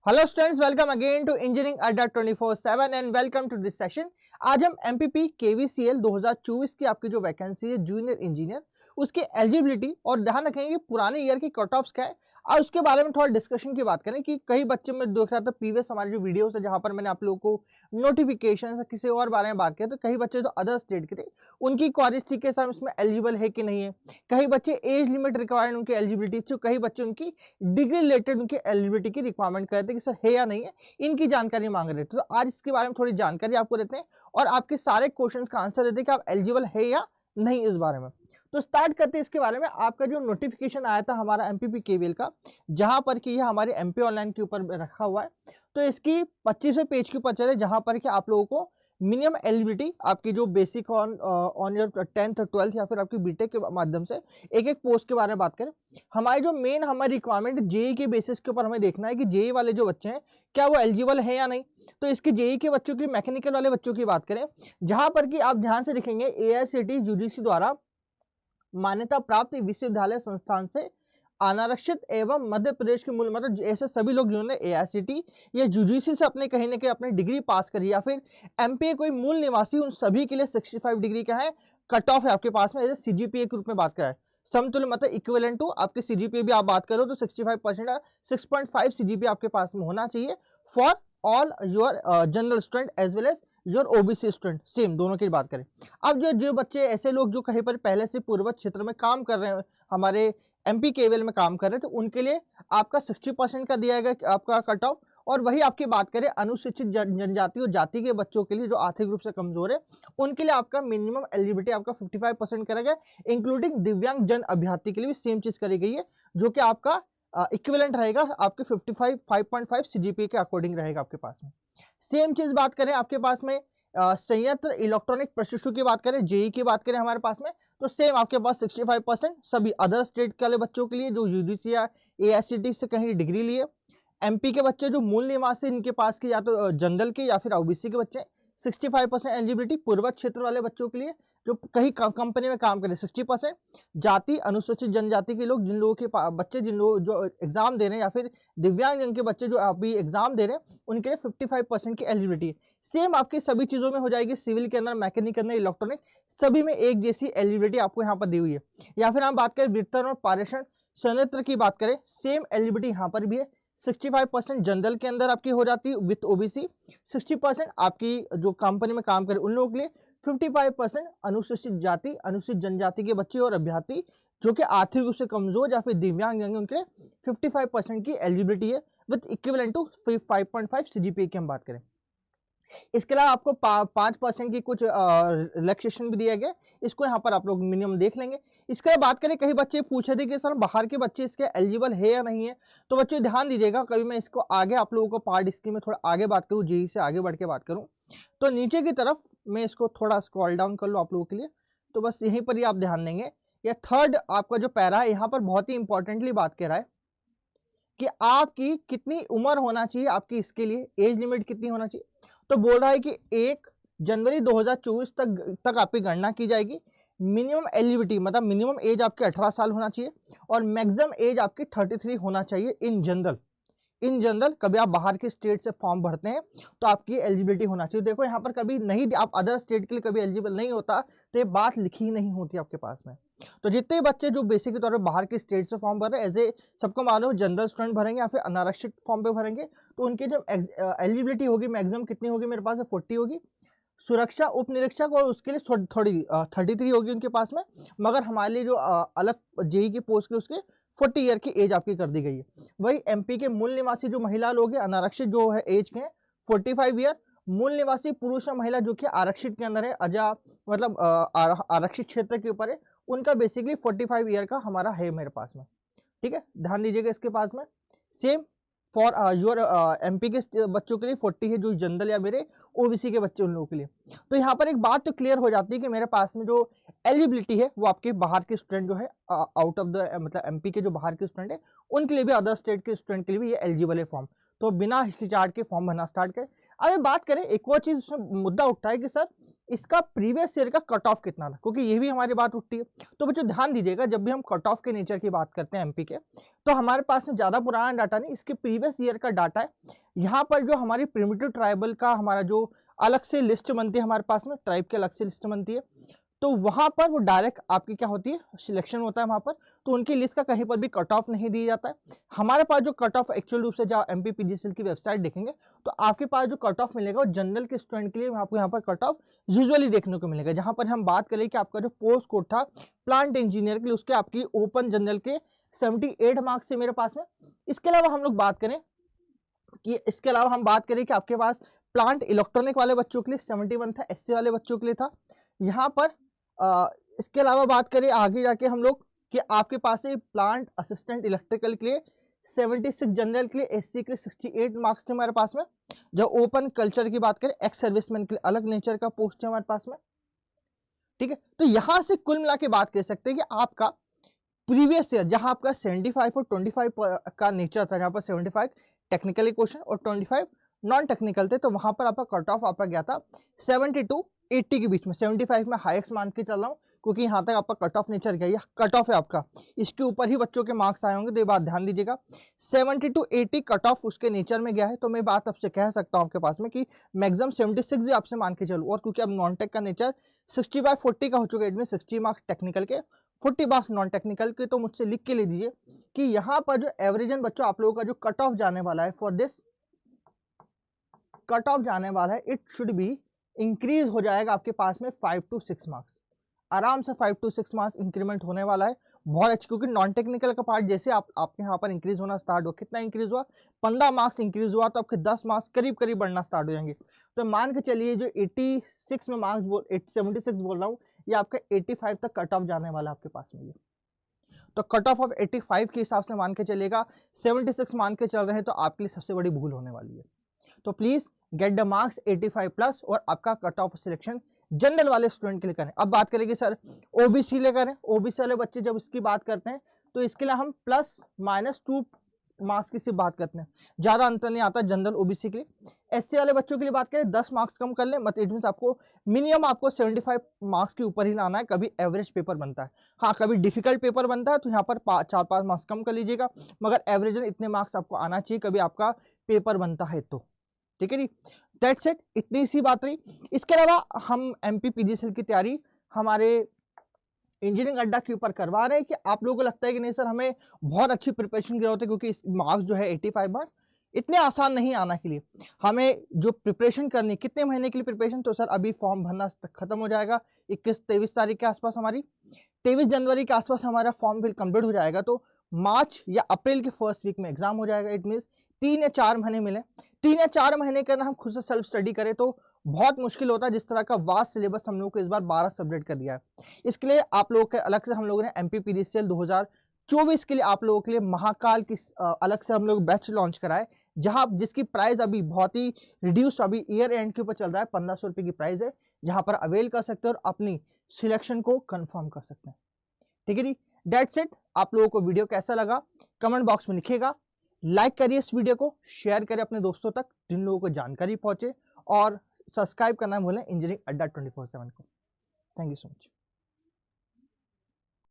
Hello students, welcome again to engineering Adda 24/7 and welcome to this session. आज हम MPP केवीसीएल 2024 की आपकी जो वैकेंसी है जूनियर इंजीनियर उसकी एलिजिबिलिटी और ध्यान रखेंगे पुराने ईयर की कट ऑफ्स क्या है और उसके बारे में थोड़ा डिस्कशन की बात करें कि कई बच्चे में देख रहा था प्रीवियस हमारे जो वीडियोस है जहां पर मैंने आप लोगों को नोटिफिकेशन किसी और बारे में बात किया तो कई बच्चे जो अदर स्टेट के थे उनकी क्वारीज थी कि सर इसमें एलिजिबल है कि नहीं है। कई बच्चे एज लिमिट रिक्वायर्ड उनकी एलिजिबिलिटी थी, कई बच्चे उनकी डिग्री रिलेटेड उनकी एलिजिबिलिटी की रिक्वायरमेंट करते कि सर है या नहीं है, इनकी जानकारी मांग रहे थे। तो आज इसके बारे में थोड़ी जानकारी आपको देते हैं और आपके सारे क्वेश्चंस का आंसर देते हैं कि आप एलिजिबल है या नहीं इस बारे में। तो स्टार्ट करते हैं इसके बारे में। आपका जो नोटिफिकेशन आया था हमारा एमपीपी केवीएल का, जहां पर कि ये हमारे एमपी ऑनलाइन के ऊपर रखा हुआ है, तो इसकी 25वें पेज के ऊपर चले जहां पर कि आप लोगों को मिनिमम एलिजिबिलिटी आपकी जो basic on your 10th 12th या फिर आपकी बीटेक के माध्यम से एक एक पोस्ट के बारे में बात करें। हमारी जो मेन हमारी रिक्वायरमेंट जेई के बेसिस के ऊपर हमें देखना है कि जेई वाले जो बच्चे हैं क्या वो एलिजिबल है या नहीं। तो इसके जेई के बच्चों की, मैकेनिकल वाले बच्चों की बात करें, जहां पर कि आप ध्यान से देखेंगे एआईसीटी यूजीसी द्वारा मान्यता प्राप्त विश्वविद्यालय संस्थान से अनारक्षित एवं मध्य प्रदेश के मूल, मतलब ऐसे सभी लोग जिन्होंने एआईसीटी या यूजीसी से अपने कहीं ना कहीं अपनी डिग्री पास करी या फिर एमपीए कोई मूल निवासी, उन सभी के लिए 65 डिग्री का है कट ऑफ है आपके पास में। जैसे सीजीपीए के रूप में बात करें समतुल्य, मतलब इक्विवेलेंट टू आपके सीजीपीए भी आप बात करो तो 65% 6.5 सीजीपीए आपके पास में होना चाहिए for all your general student as well as your OBC student, same दोनों की बात करें। अब जो बच्चे ऐसे लोग जो कहीं पर पहले से पूर्वज क्षेत्र में काम कर रहे हैं, हमारे एमपी केवीएल में काम कर रहे हैं, तो उनके लिए आपका 60% का दिया गया आपका कट ऑफ। और वही आपकी बात करें अनुसूचित जनजाति और जाति के बच्चों के लिए जो आर्थिक रूप से कमजोर है उनके लिए आपका मिनिमम एलिजिबिलिटी आपका 55% करा गया, इंक्लूडिंग दिव्यांग जन अभ्यर्थी के लिए भी सेम चीज करी गई है, जो कि आपका इक्विवेलेंट रहेगा आपके 5.5 सीजीपीए के अकॉर्डिंग रहेगा आपके पास में। सेम चीज बात करें आपके पास में संयंत्र इलेक्ट्रॉनिक प्रशिक्षु की बात करें, जेई की बात करें हमारे पास में, तो सेम आपके पास 65% सभी अदर स्टेट के वाले बच्चों के लिए जो यूजीसी या एआईसीटी से कहीं डिग्री लिए। एमपी के बच्चे जो मूल निवासी इनके पास के या तो जनरल के या फिर ओबीसी के बच्चे 65% एलिजिबिलिटी। पूर्वज क्षेत्र वाले बच्चों के लिए जो कहीं कंपनी में काम करें 60%। जाति अनुसूचित जनजाति के लोग, जिन लोगों के बच्चे जिन लोग जो एग्जाम दे रहे हैं या फिर दिव्यांग जन के बच्चे जो अभी एग्जाम दे रहे हैं उनके लिए 55% की एलिजिबिलिटी है। सेम आपकी सभी चीजों में हो जाएगी, सिविल के अंदर, मैकेनिक के अंदर, इलेक्ट्रॉनिक, सभी में एक जैसी एलिजिबिलिटी आपको यहाँ पर दी हुई है। या फिर हम बात करें वितरण और पारेषण संयंत्र की बात करें, सेम एलिजिबिलिटी यहाँ पर भी है। 65% जनरल के अंदर आपकी हो जाती है विथ ओबीसी, 60% आपकी जो कंपनी में काम करे उन लोगों के लिए, 55% अनुसूचित जाति अनुसूचित जनजाति के बच्चे और अभ्यर्थी जो कि आर्थिक रूप से कमजोर या फिर दिव्यांग हैं उनके लिए 55% की एलिजिबिलिटी है विथ इक्विवेलेंट टू 5.5 सीजीपीए की हम बात करें। इसके अलावा आपको 5% की कुछ रिलैक्सेशन भी दिया गया, इसको यहाँ पर आप लोग मिनिमम देख लेंगे। इसके बाद बात करें, कई बच्चे पूछे थे कि सर बाहर के बच्चे इसके एलिजिबल है या नहीं है, तो बच्चों ध्यान दीजिएगा, कभी मैं इसको आगे आप लोगों को पार्ट इसकी में थोड़ा आगे बात करूँ, जेई से आगे बढ़ के बात करूँ, तो नीचे की तरफ मैं इसको थोड़ा स्क्रॉल डाउन कर लूँ आप लोगों के लिए, तो बस यहीं पर ही आप ध्यान देंगे। या थर्ड आपका जो पैरा है यहाँ पर बहुत ही इंपॉर्टेंटली बात कर रहा है कि आपकी कितनी उम्र होना चाहिए, आपकी इसके लिए एज लिमिट कितनी होना चाहिए। तो बोल रहा है कि 1 जनवरी 2024 तक आपकी गणना की जाएगी। मिनिमम एलिजिबिलिटी मतलब मिनिमम एज आपके 18 साल होना चाहिए और मैक्सिमम एज आपकी 33 होना चाहिए इन जनरल। कभी आप बाहर के स्टेट से फॉर्म भरते हैं तो आपकी एलिजिबिलिटी होना चाहिए। देखो यहाँ पर कभी नहीं, आप अदर स्टेट के लिए कभी एलिजिबल नहीं होता तो ये बात लिखी ही नहीं होती आपके पास में। तो जितने बच्चे जो बेसिक के तौर पर बाहर के स्टेट से फॉर्म भर रहे हैं, एज ए सबको मालूम जनरल स्टूडेंट भरेंगे या फिर अनारक्षित फॉर्म पे भरेंगे, तो उनकी जब एलिजिबिलिटी होगी मैक्सिमम कितनी होगी, मेरे पास 40 होगी। सुरक्षा उप निरीक्षक और उसके लिए थोड़ी 33 होगी उनके पास में, मगर हमारे लिए जो अलग जेई की पोस्ट के उसके 40 ईयर की एज आपकी कर दी गई है। वही एमपी के मूल निवासी जो महिला लोग हैं अनारक्षित जो है एज के हैं 45 ईयर। मूल निवासी पुरुष और महिला जो कि आरक्षित के अंदर है, मतलब आरक्षित क्षेत्र के ऊपर है, उनका बेसिकली 45 ईयर का हमारा है मेरे पास में। ठीक है, ध्यान दीजिएगा इसके पास में। सेम फॉर योर एमपी के बच्चों के लिए 40 है, जो जनरल या मेरे ओबीसी के बच्चे उन लोगों के लिए। तो यहाँ पर एक बात तो क्लियर हो जाती है कि मेरे पास में जो एलिजिबिलिटी है वो आपके बाहर के स्टूडेंट जो है आउट ऑफ द मतलब एमपी के जो बाहर के स्टूडेंट है उनके लिए भी, अदर स्टेट के स्टूडेंट के लिए भी ये एलिजिबल है फॉर्म। तो बिना हिचकिचाहट के फॉर्म भरना स्टार्ट करें। अब बात करें, एक और चीज उसमें मुद्दा उठता है कि सर इसका प्रीवियस ईयर का कट ऑफ कितना था, क्योंकि ये भी हमारी बात उठती है। तो बच्चों ध्यान दीजिएगा, जब भी हम कट ऑफ के नेचर की बात करते हैं एमपी के, तो हमारे पास में ज्यादा पुराना डाटा नहीं, इसके प्रीवियस ईयर का डाटा है। यहाँ पर जो हमारी प्रिमिटिव ट्राइबल का हमारा जो अलग से लिस्ट बनती है, हमारे पास में ट्राइब की अलग से लिस्ट बनती है, तो वहां पर वो डायरेक्ट आपकी क्या होती है, सिलेक्शन होता है वहां पर, तो उनकी लिस्ट का कहीं पर भी कट ऑफ नहीं दिया जाता है। हमारे पास जो कट ऑफ एक्चुअल रूप से जब एमपीपीजीसीएल की वेबसाइट देखेंगे तो आपके पास जो कट ऑफ मिलेगा वो जनरल के स्टूडेंट के लिए आपको यहाँ पर कट ऑफ यूजुअली देखने को मिलेगा। जहां पर हम बात करें कि आपका जो पोस्ट कोड था प्लांट इंजीनियर के लिए, उसके आपकी ओपन जनरल के 78 मार्क्स थे मेरे पास में। इसके अलावा हम लोग बात करें कि आपके पास प्लांट इलेक्ट्रॉनिक वाले बच्चों के लिए 71 था, एससी वाले बच्चों के लिए था। यहाँ पर इसके अलावा बात करें आगे जाके हम लोग कि आपके पास है प्लांट असिस्टेंट इलेक्ट्रिकल के लिए 76, जनरल के लिए एससी के लिए 68 मार्क्स थे हमारे पास में। जब ओपन कल्चर की बात करें एक्स सर्विसमैन के लिए अलग नेचर का पोस्ट है हमारे पास में, ठीक है। तो यहां से कुल मिला के बात कर सकते हैं कि आपका प्रीवियस ईयर जहां आपका 75 और 25 का नेचर था, जहां पर 75 टेक्निकल क्वेश्चन और 25 नॉन टेक्निकल थे, तो वहां पर आपका कट ऑफ आपका गया था 72 80 के बीच में। 75 में हाईएस्ट मान के चल रहा हूँ क्योंकि यहाँ तक आपका कट ऑफ नेचर गया, कट ऑफ है आपका, इसके ऊपर ही बच्चों के मार्क्स आए होंगे, तो ये बात ध्यान दीजिएगा। 70 to 80 कट ऑफ उसके नेचर में गया है, तो मैं बात आपसे कह सकता हूँ आपके पास में कि मैक्सिमम 76 भी आपसे मान के चलूँ। और क्योंकि अब नॉन टेक का नेचर 60/40 का हो चुका है, इसमें 60 मार्क्स टेक्निकल के 40 मार्क्स नॉन टेक्निकल के, तो मुझसे लिख के ले दीजिए कि यहाँ पर जो एवरेजन बच्चों आप लोगों का जो कट ऑफ जाने वाला है फॉर दिस, कट ऑफ जाने वाला है, इट शुड बी इंक्रीज हो जाएगा आपके पास में 5 to 6 मार्क्स, आराम से 5 to 6 मार्क्स इंक्रीमेंट होने वाला है। बहुत अच्छी, क्योंकि नॉन टेक्निकल का पार्ट जैसे आपके यहाँ पर इंक्रीज होना स्टार्ट हो, कितना इंक्रीज हुआ, 15 मार्क्स इंक्रीज हुआ, तो आपके 10 मार्क्स करीब करीब बढ़ना स्टार्ट हो जाएंगे। तो मान के चलिए जो 86 में मार्क्स 76 बोल रहा हूँ, ये आपका 85 तक कट ऑफ जाने वाला है आपके पास में। तो कट ऑफ 85 के हिसाब से मान के चलेगा, 76 मान के चल रहे हैं, तो आपके लिए सबसे बड़ी भूल होने वाली है। तो please get the marks 85 plus और आपका कट ऑफ सिलेक्शन जनरल वाले स्टूडेंट के लिए करें। अब बात करेंगे सर ओबीसी ले करें, ओबीसी वाले बच्चे जब इसकी बात करते हैं तो इसके लिए हम +- 2 मार्क्स की सिर्फ बात करते हैं, ज्यादा अंतर नहीं आता जनरल ओबीसी के लिए। एससी वाले बच्चों के लिए बात करें 10 मार्क्स कम कर लें, मतलब इट मीन आपको मिनिमम आपको 75 मार्क्स के ऊपर ही लाना है। कभी एवरेज पेपर बनता है, हाँ कभी डिफिकल्ट पेपर बनता है, तो यहाँ पर 4-5 मार्क्स कम कर लीजिएगा, मगर एवरेज इतने मार्क्स आपको आना चाहिए कभी आपका पेपर बनता है तो, ठीक है जी। दैट्स इट, इतनी सी बात रही। इसके अलावा हम एमपीपीजीसीएल की तैयारी हमारे इंजीनियरिंग अड्डा के ऊपर करवा रहे हैं। कि आप लोगों को लगता है कि नहीं सर हमें बहुत अच्छी प्रिपरेशन की जरूरत है, क्योंकि इस मार्क्स जो है 85 मार्क्स इतने आसान नहीं आना के लिए, हमें जो प्रिपरेशन करनी, कितने महीने के लिए प्रिपरेशन, तो सर अभी फॉर्म भरना खत्म हो जाएगा 21-23 तारीख के आसपास, हमारी 23 जनवरी के आसपास हमारा फॉर्म फिल कंप्लीट हो जाएगा, तो मार्च या अप्रैल के फर्स्ट वीक में एग्जाम हो जाएगा। इट मीन्स 3 या 4 महीने मिले, 3 या 4 महीने के अंदर हम खुद से सेल्फ स्टडी करें तो बहुत मुश्किल होता है। जिस तरह का वास्ट सिलेबस हम लोग को इस बार 12 सब्जेक्ट कर दिया है, इसके लिए आप लोगों के अलग से हम लोगों ने एमपीपीजीसीएल 2024 के लिए आप लोगों के लिए महाकाल की अलग से हम लोग बैच लॉन्च कराए, जहां जिसकी प्राइस अभी बहुत ही रिड्यूस, अभी ईयर एंड के ऊपर चल रहा है, 1500 रुपए की प्राइस है, जहां पर अवेल कर सकते हैं और अपनी सिलेक्शन को कंफर्म कर सकते हैं, ठीक है जी। That's it. आप लोगों को वीडियो कैसा लगा कमेंट बॉक्स में लिखिएगा, लाइक करिए इस वीडियो को, शेयर करिए अपने दोस्तों तक जिन लोगों को जानकारी पहुंचे, और सब्सक्राइब करना भूलें इंजीनियरिंग अड्डा 24/7 को। Thank you so much.